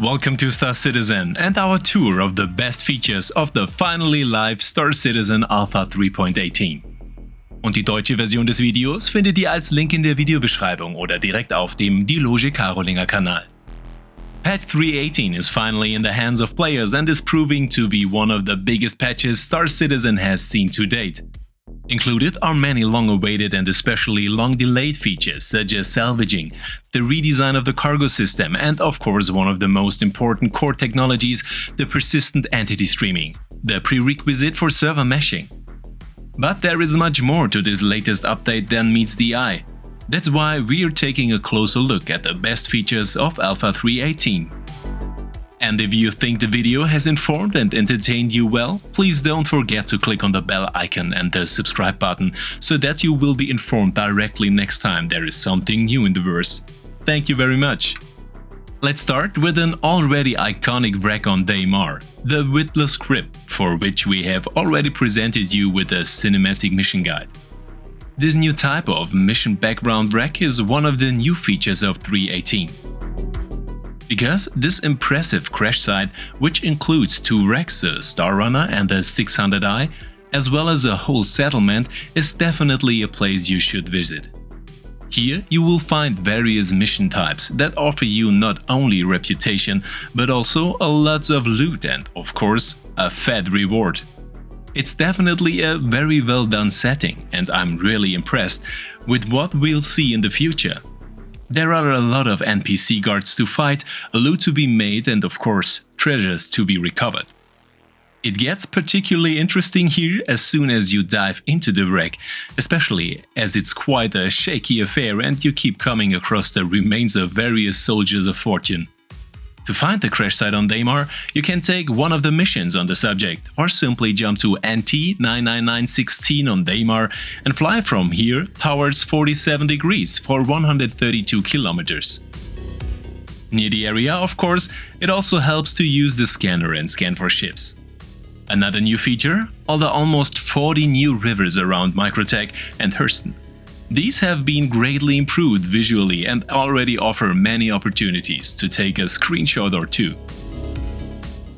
Welcome to Star Citizen and our tour of the best features of the finally live Star Citizen Alpha 3.18. Und die deutsche Version des Videos findet ihr als Link in der Videobeschreibung oder direkt auf dem Klescher Kanal. Patch 3.18 is finally in the hands of players and is proving to be one of the biggest patches Star Citizen has seen to date. Included are many long-awaited and especially long-delayed features such as salvaging, the redesign of the cargo system, and of course one of the most important core technologies, the persistent entity streaming, the prerequisite for server meshing. But there is much more to this latest update than meets the eye. That's why we are taking a closer look at the best features of Alpha 3.18. And if you think the video has informed and entertained you well, please don't forget to click on the bell icon and the subscribe button so that you will be informed directly next time there is something new in the verse. Thank you very much! Let's start with an already iconic wreck on Daymar, the Witless Crypt, for which we have already presented you with a cinematic mission guide. This new type of mission background wreck is one of the new features of 3.18. Because this impressive crash site, which includes 2 wrecks, a Star Runner and a 600i, as well as a whole settlement, is definitely a place you should visit. Here you will find various mission types that offer you not only reputation, but also a lot of loot and, of course, a fat reward. It's definitely a very well done setting, and I'm really impressed with what we'll see in the future. There are a lot of NPC guards to fight, loot to be made, and of course, treasures to be recovered. It gets particularly interesting here as soon as you dive into the wreck, especially as it's quite a shaky affair and you keep coming across the remains of various soldiers of fortune. To find the crash site on Daymar, you can take one of the missions on the subject, or simply jump to NT 99916 on Daymar and fly from here towards 47 degrees for 132 kilometers. Near the area, of course, it also helps to use the scanner and scan for ships. Another new feature are the almost 40 new rivers around Microtech and Hurston. These have been greatly improved visually and already offer many opportunities to take a screenshot or two.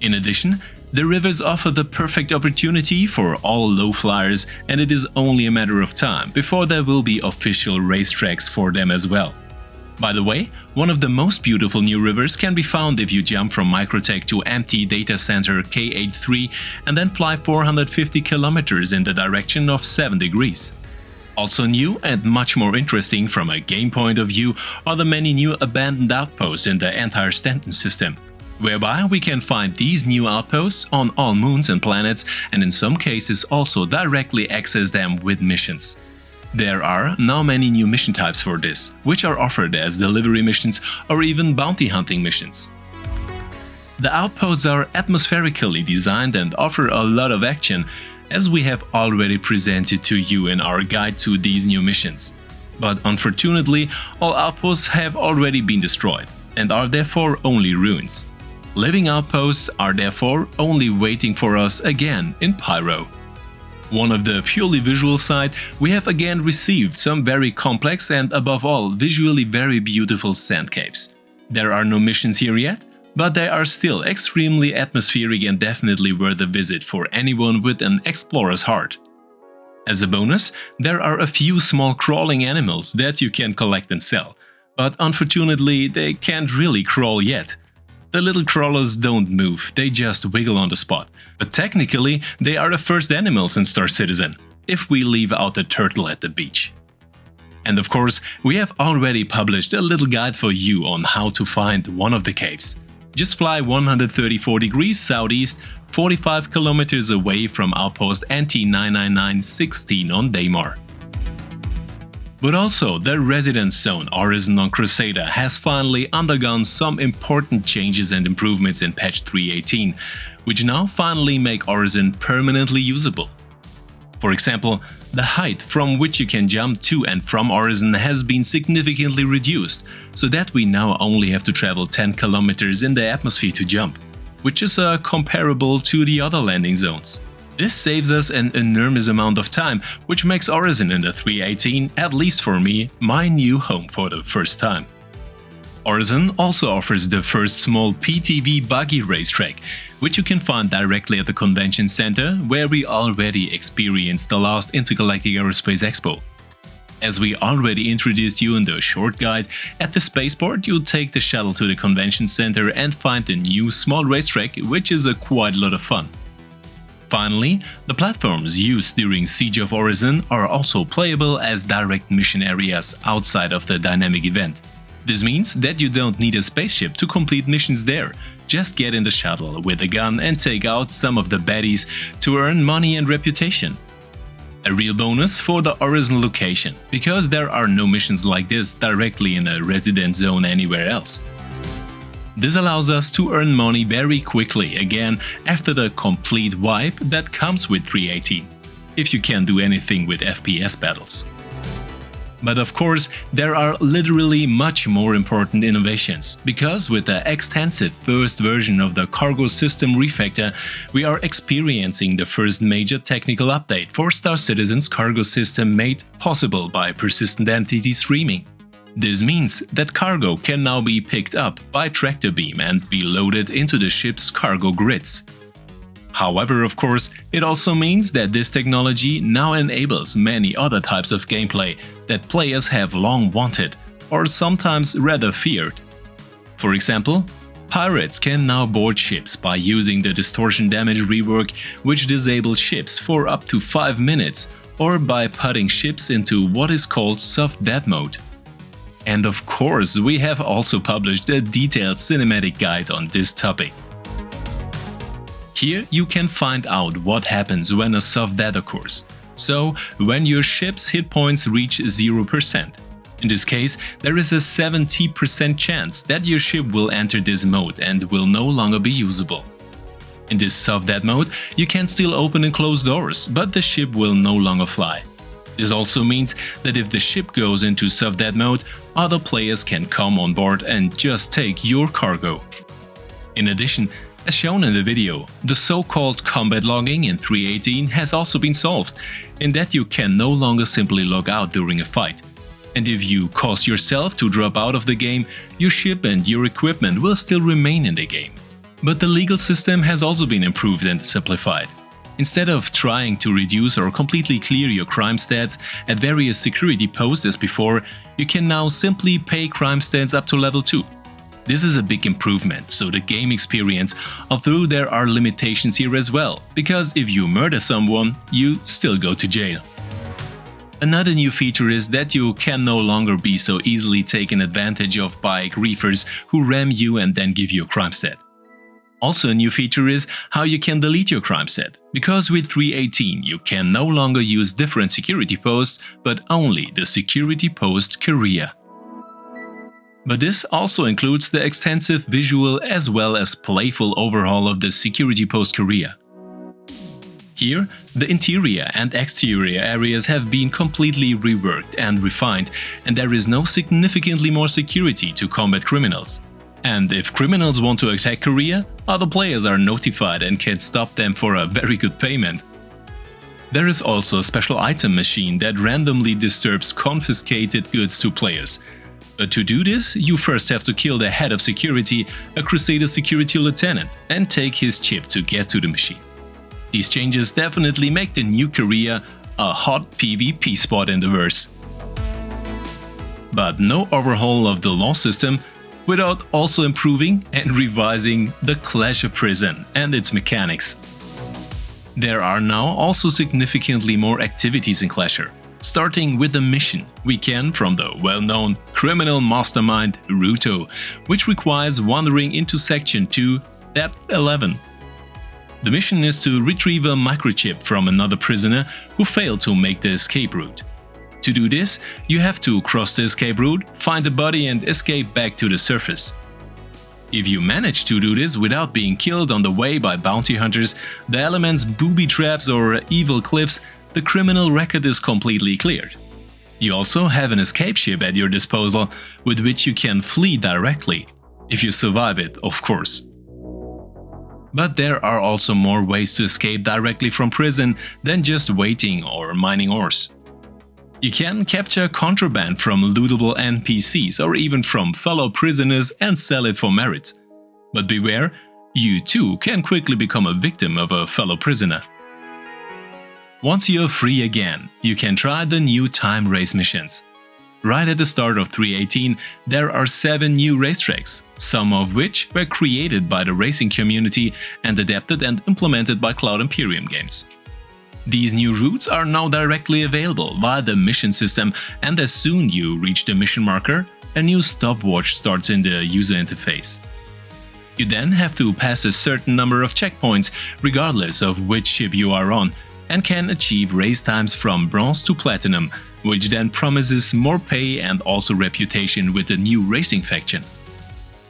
In addition, the rivers offer the perfect opportunity for all low flyers, and it is only a matter of time before there will be official racetracks for them as well. By the way, one of the most beautiful new rivers can be found if you jump from Microtech to empty data center K83 and then fly 450 kilometers in the direction of 7 degrees. Also new and much more interesting from a game point of view are the many new abandoned outposts in the entire Stanton system, whereby we can find these new outposts on all moons and planets and in some cases also directly access them with missions. There are now many new mission types for this, which are offered as delivery missions or even bounty hunting missions. The outposts are atmospherically designed and offer a lot of action, as we have already presented to you in our guide to these new missions. But unfortunately, all outposts have already been destroyed and are therefore only ruins. Living outposts are therefore only waiting for us again in Pyro. One of the purely visual side, we have again received some very complex and above all visually very beautiful sand caves. There are no missions here yet, but they are still extremely atmospheric and definitely worth a visit for anyone with an explorer's heart. As a bonus, there are a few small crawling animals that you can collect and sell, but unfortunately they can't really crawl yet. The little crawlers don't move, they just wiggle on the spot, but technically they are the first animals in Star Citizen, if we leave out the turtle at the beach. And of course, we have already published a little guide for you on how to find one of the caves. Just fly 134 degrees southeast, 45 kilometers away from outpost NT 99916 on Daymar. But also, the residence zone Orison on Crusader has finally undergone some important changes and improvements in patch 3.18, which now finally make Orison permanently usable. For example, the height from which you can jump to and from Orison has been significantly reduced, so that we now only have to travel 10 kilometers in the atmosphere to jump, which is comparable to the other landing zones. This saves us an enormous amount of time, which makes Orison in the 3.18, at least for me, my new home for the first time. Orison also offers the first small PTV buggy racetrack, which you can find directly at the convention center, where we already experienced the last Intergalactic Aerospace Expo. As we already introduced you in the short guide, at the spaceport you'll take the shuttle to the convention center and find the new small racetrack, which is quite a lot of fun. Finally, the platforms used during Siege of Orison are also playable as direct mission areas outside of the dynamic event. This means that you don't need a spaceship to complete missions there. Just get in the shuttle with a gun and take out some of the baddies to earn money and reputation. A real bonus for the Orison location, because there are no missions like this directly in a resident zone anywhere else. This allows us to earn money very quickly again after the complete wipe that comes with 3.18, if you can do anything with FPS battles. But of course, there are literally much more important innovations, because with the extensive first version of the cargo system Refactor, we are experiencing the first major technical update for Star Citizen's cargo system made possible by persistent entity streaming. This means that cargo can now be picked up by tractor beam and be loaded into the ship's cargo grids. However, of course, it also means that this technology now enables many other types of gameplay that players have long wanted, or sometimes rather feared. For example, pirates can now board ships by using the distortion damage rework, which disables ships for up to 5 minutes, or by putting ships into what is called soft death mode. And of course, we have also published a detailed cinematic guide on this topic. Here you can find out what happens when a soft death occurs, so when your ship's hit points reach 0%. In this case, there is a 70% chance that your ship will enter this mode and will no longer be usable. In this soft death mode, you can still open and close doors, but the ship will no longer fly. This also means that if the ship goes into soft death mode, other players can come on board and just take your cargo. In addition, as shown in the video, the so-called combat logging in 3.18 has also been solved, in that you can no longer simply log out during a fight. And if you cause yourself to drop out of the game, your ship and your equipment will still remain in the game. But the legal system has also been improved and simplified. Instead of trying to reduce or completely clear your crime stats at various security posts as before, you can now simply pay crime stats up to level 2. This is a big improvement, so the game experience, although there are limitations here as well, because if you murder someone, you still go to jail. Another new feature is that you can no longer be so easily taken advantage of by griefers who ram you and then give you a crime stat. Also a new feature is how you can delete your crime stat, because with 3.18 you can no longer use different security posts, but only the security post Kareah. But this also includes the extensive visual as well as playful overhaul of the security post Kareah. Here, the interior and exterior areas have been completely reworked and refined, and there is no significantly more security to combat criminals. And if criminals want to attack Kareah, other players are notified and can stop them for a very good payment. There is also a special item machine that randomly disturbs confiscated goods to players. But to do this, you first have to kill the head of security, a Crusader security lieutenant, and take his chip to get to the machine. These changes definitely make the new Kareah a hot PvP spot in the verse. But no overhaul of the law system without also improving and revising the Klescher prison and its mechanics. There are now also significantly more activities in Klescher. Starting with the mission we can from the well-known criminal mastermind Ruto, which requires wandering into Section 2, Depth 11. The mission is to retrieve a microchip from another prisoner who failed to make the escape route. To do this, you have to cross the escape route, find the body and escape back to the surface. If you manage to do this without being killed on the way by bounty hunters, the elements booby traps or evil cliffs, the criminal record is completely cleared. You also have an escape ship at your disposal, with which you can flee directly, if you survive it, of course. But there are also more ways to escape directly from prison than just waiting or mining ores. You can capture contraband from lootable NPCs or even from fellow prisoners and sell it for merit. But beware, you too can quickly become a victim of a fellow prisoner. Once you're free again, you can try the new time race missions. Right at the start of 3.18, there are 7 new racetracks, some of which were created by the racing community and adapted and implemented by Cloud Imperium Games. These new routes are now directly available via the mission system, and as soon you reach the mission marker, a new stopwatch starts in the user interface. You then have to pass a certain number of checkpoints, regardless of which ship you are on, and can achieve race times from bronze to platinum, which then promises more pay and also reputation with the new racing faction.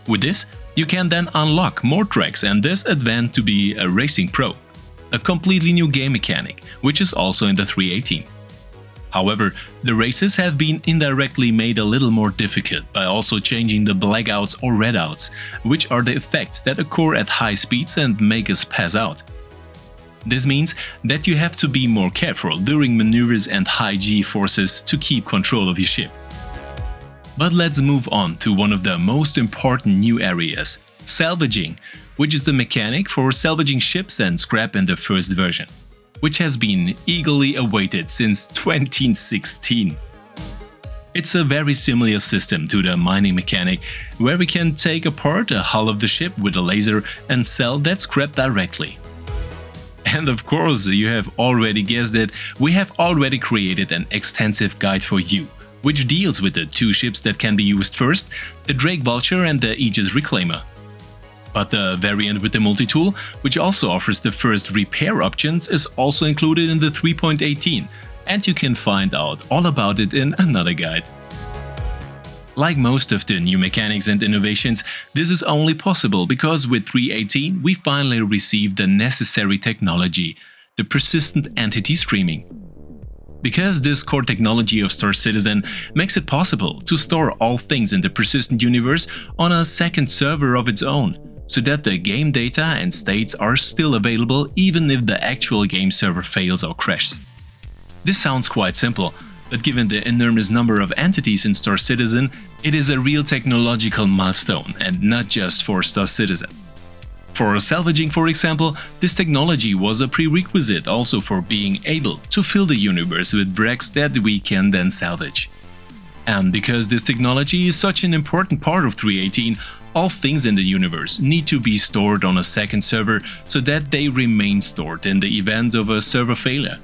With this, you can then unlock more tracks and thus advance to be a racing pro, a completely new game mechanic, which is also in the 3.18. However, the races have been indirectly made a little more difficult by also changing the blackouts or redouts, which are the effects that occur at high speeds and make us pass out. This means that you have to be more careful during maneuvers and high G-forces to keep control of your ship. But let's move on to one of the most important new areas, salvaging, which is the mechanic for salvaging ships and scrap in the first version, which has been eagerly awaited since 2016. It's a very similar system to the mining mechanic, where we can take apart the hull of the ship with a laser and sell that scrap directly. And of course, you have already guessed it, we have already created an extensive guide for you, which deals with the 2 ships that can be used first, the Drake Vulture and the Aegis Reclaimer. But the variant with the multi-tool, which also offers the first repair options, is also included in the 3.18, and you can find out all about it in another guide. Like most of the new mechanics and innovations, this is only possible because with 3.18 we finally received the necessary technology, the persistent entity streaming. Because this core technology of Star Citizen makes it possible to store all things in the persistent universe on a second server of its own, so that the game data and states are still available even if the actual game server fails or crashes. This sounds quite simple, but given the enormous number of entities in Star Citizen, it is a real technological milestone and not just for Star Citizen. For salvaging, for example, this technology was a prerequisite also for being able to fill the universe with wrecks that we can then salvage. And because this technology is such an important part of 3.18, all things in the universe need to be stored on a second server so that they remain stored in the event of a server failure.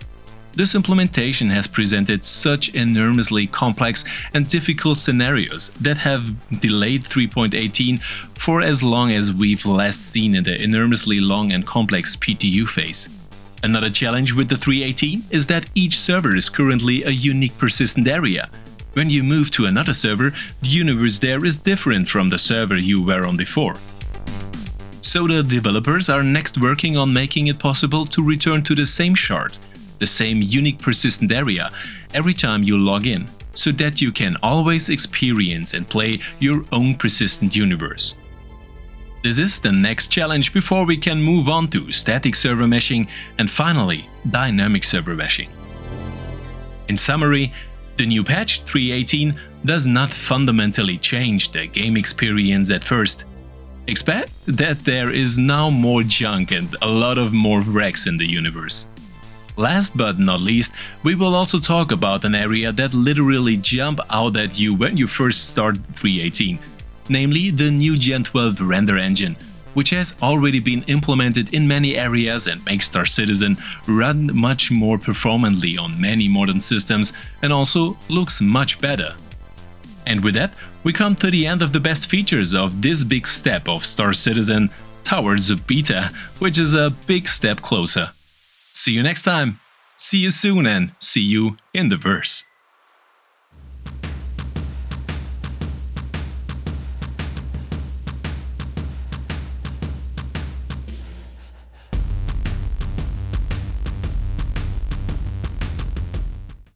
This implementation has presented such enormously complex and difficult scenarios that have delayed 3.18 for as long as we've last seen in the enormously long and complex PTU phase. Another challenge with the 3.18 is that each server is currently a unique persistent area. When you move to another server, the universe there is different from the server you were on before. So the developers are next working on making it possible to return to the same shard, the same unique persistent area, every time you log in, so that you can always experience and play your own persistent universe. This is the next challenge before we can move on to static server meshing and finally dynamic server meshing. In summary, the new patch 3.18 does not fundamentally change the game experience at first. Expect that there is now more junk and a lot of more wrecks in the universe. Last but not least, we will also talk about an area that literally jump out at you when you first start 3.18, namely the new Gen 12 render engine, which has already been implemented in many areas and makes Star Citizen run much more performantly on many modern systems and also looks much better. And with that, we come to the end of the best features of this big step of Star Citizen towards a beta, which is a big step closer. See you next time, see you soon and see you in the verse.